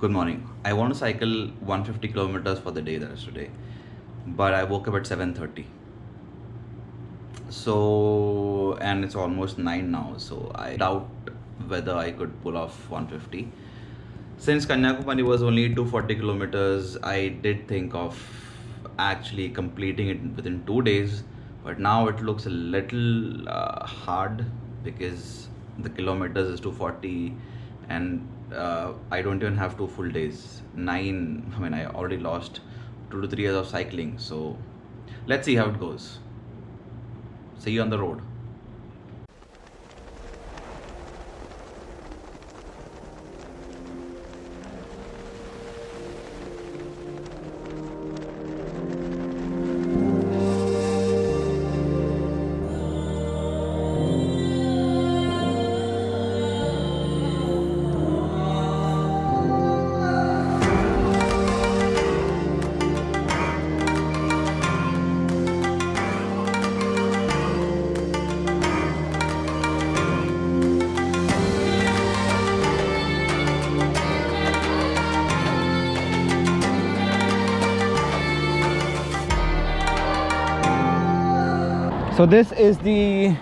Good morning. I want to cycle 150 kilometers for the day that is today, but I woke up at 7:30. So, and it's almost 9 now, so I doubt whether I could pull off 150. Since Kanyakumari was only 240 kilometers, I did think of actually completing it within 2 days, but now it looks a little hard because the kilometers is 240 and I don't even have 2 full days. I already lost 2 to 3 years of cycling, so let's see how it goes. See you on the road. So this is the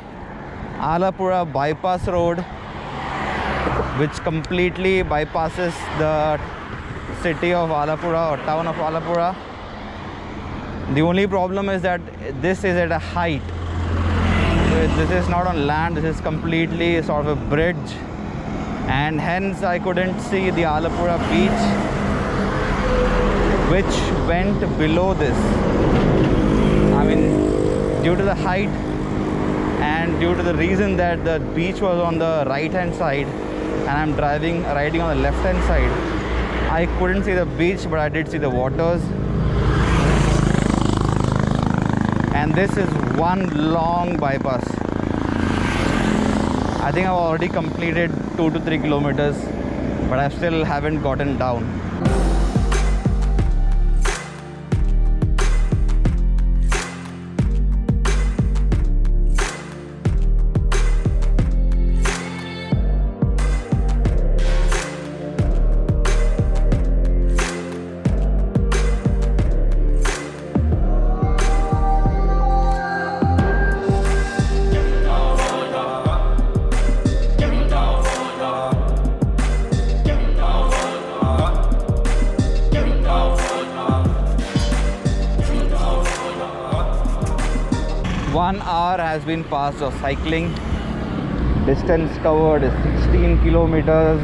Alappuzha bypass road, which completely bypasses the city of Alappuzha or town of Alappuzha. The only problem is that this is at a height. This is not on land, this is completely sort of a bridge, and hence I couldn't see the Alappuzha beach, which went below this. Due to the height and due to the reason that the beach was on the right hand side and I'm riding on the left hand side, I couldn't see the beach, but I did see the waters. And this is one long bypass. I think I've already completed 2 to 3 kilometers, but I still haven't gotten down. One hour has been passed of cycling. Distance covered is 16 kilometers.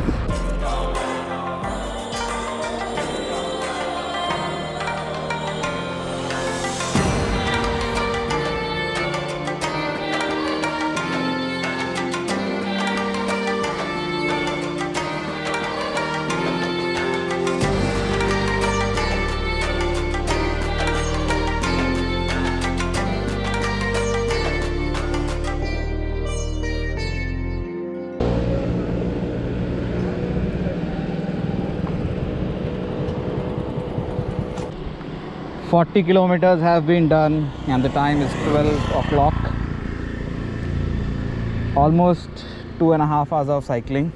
"40 kilometers have been done and the time is 12 o'clock. Almost 2.5 hours of cycling.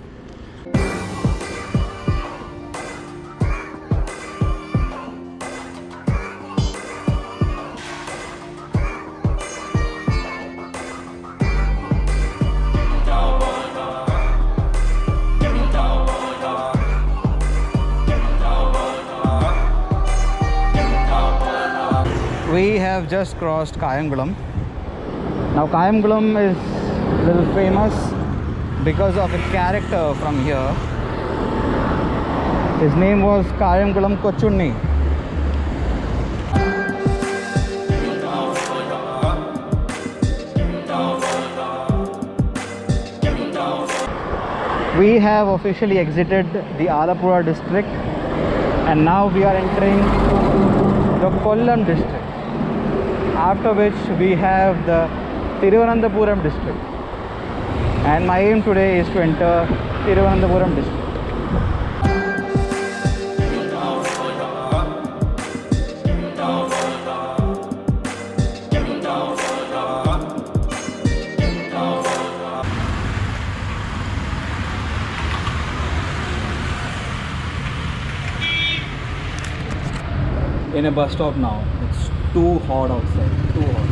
We have just crossed Kanyakumari. Now Kanyakumari is a little famous because of a character from here. His name was Kanyakumari Kochunni. We have officially exited the Alappuzha district and now we are entering the Kollam district. After which we have the Thiruvananthapuram district, and my aim today is to enter Thiruvananthapuram district. in a bus stop now. It's too hot outside, too hot.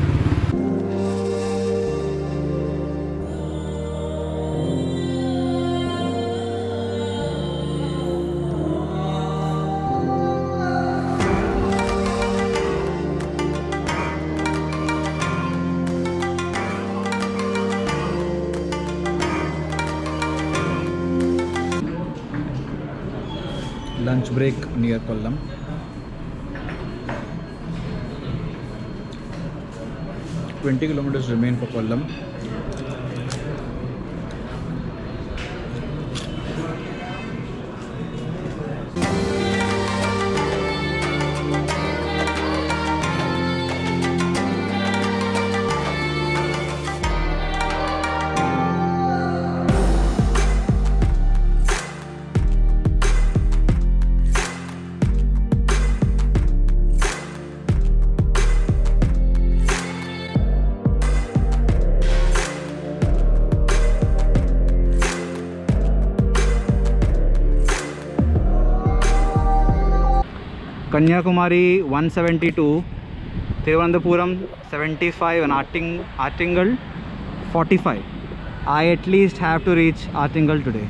Lunch break near Kollam. "20 kilometers remain for Kollam." Kanyakumari 172, Thiruvananthapuram 75 and Artingal 45. I at least have to reach Artingal today.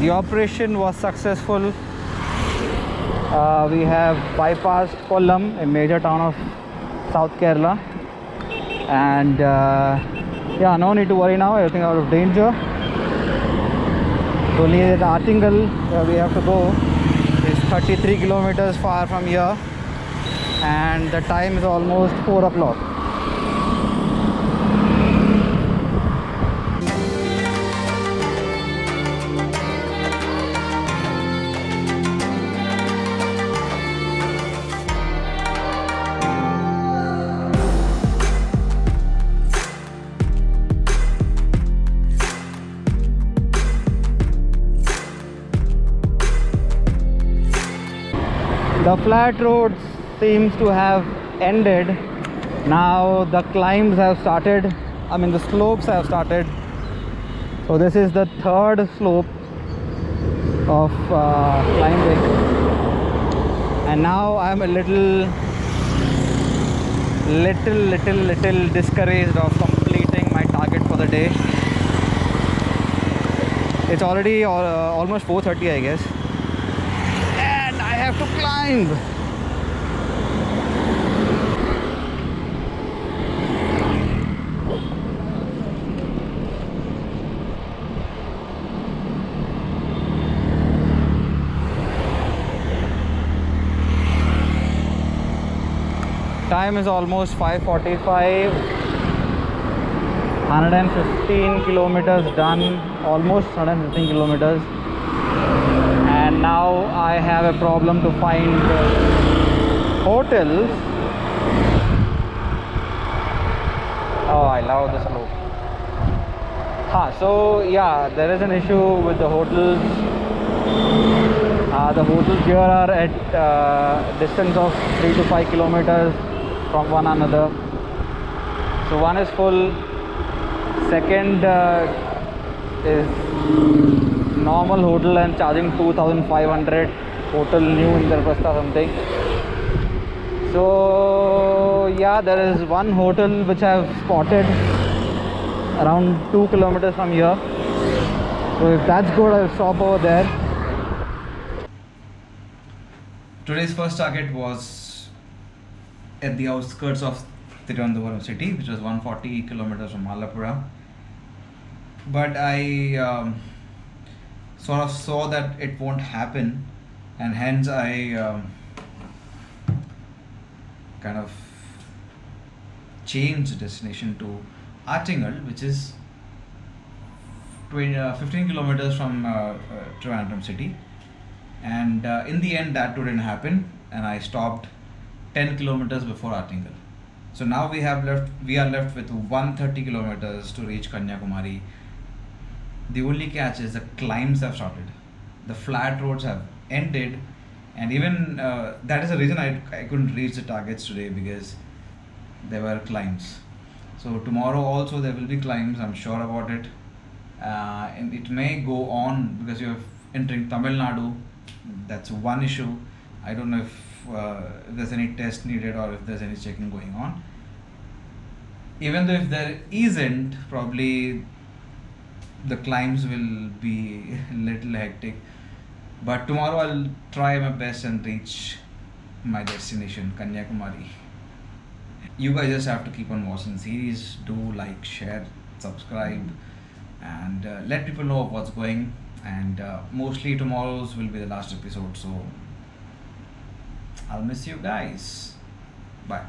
The operation was successful. We have bypassed Kollam, a major town of South Kerala, and yeah, no need to worry now, everything out of danger. So near the Artingal where we have to go is 33 kilometers far from here, and the time is almost 4 o'clock. The flat road seems to have ended. Now the climbs have started. I mean, the slopes have started. So this is the third slope of climbing, and now I'm a little discouraged of completing my target for the day. It's already almost 4:30, I guess. I have to climb. Time is almost 5:45. 115 kilometers done, almost 115 kilometers. And now I have a problem to find hotels. Oh, I love the slope. So yeah, there is an issue with the hotels. The hotels here are at distance of 3 to 5 kilometers from one another. So one is full. Second is normal hotel and charging 2,500. Hotel new Indraprastha something. So yeah, there is one hotel which I've spotted around 2 kilometers from here. So if that's good, I'll stop over there. Today's first target was at the outskirts of Thiruvananthapuram city, which was 140 kilometers from Alappuzha. But I sort of saw that it won't happen, and hence I kind of changed destination to Artingal, which is 15 kilometers from Trivandrum city. And in the end, that too didn't happen, and I stopped 10 kilometers before Artingal. So now we are left with 130 kilometers to reach Kanyakumari. The only catch is the climbs have started. The flat roads have ended, and even that is the reason I couldn't reach the targets today, because there were climbs. So tomorrow also there will be climbs, I'm sure about it. And it may go on because you're entering Tamil Nadu. That's one issue. I don't know if there's any test needed or if there's any checking going on. Even though if there isn't, probably the climbs will be a little hectic. But tomorrow I'll try my best and reach my destination, Kanyakumari. You guys just have to keep on watching the series. Do like, share, subscribe, and let people know of what's going. And mostly tomorrow's will be the last episode, so I'll miss you guys. Bye.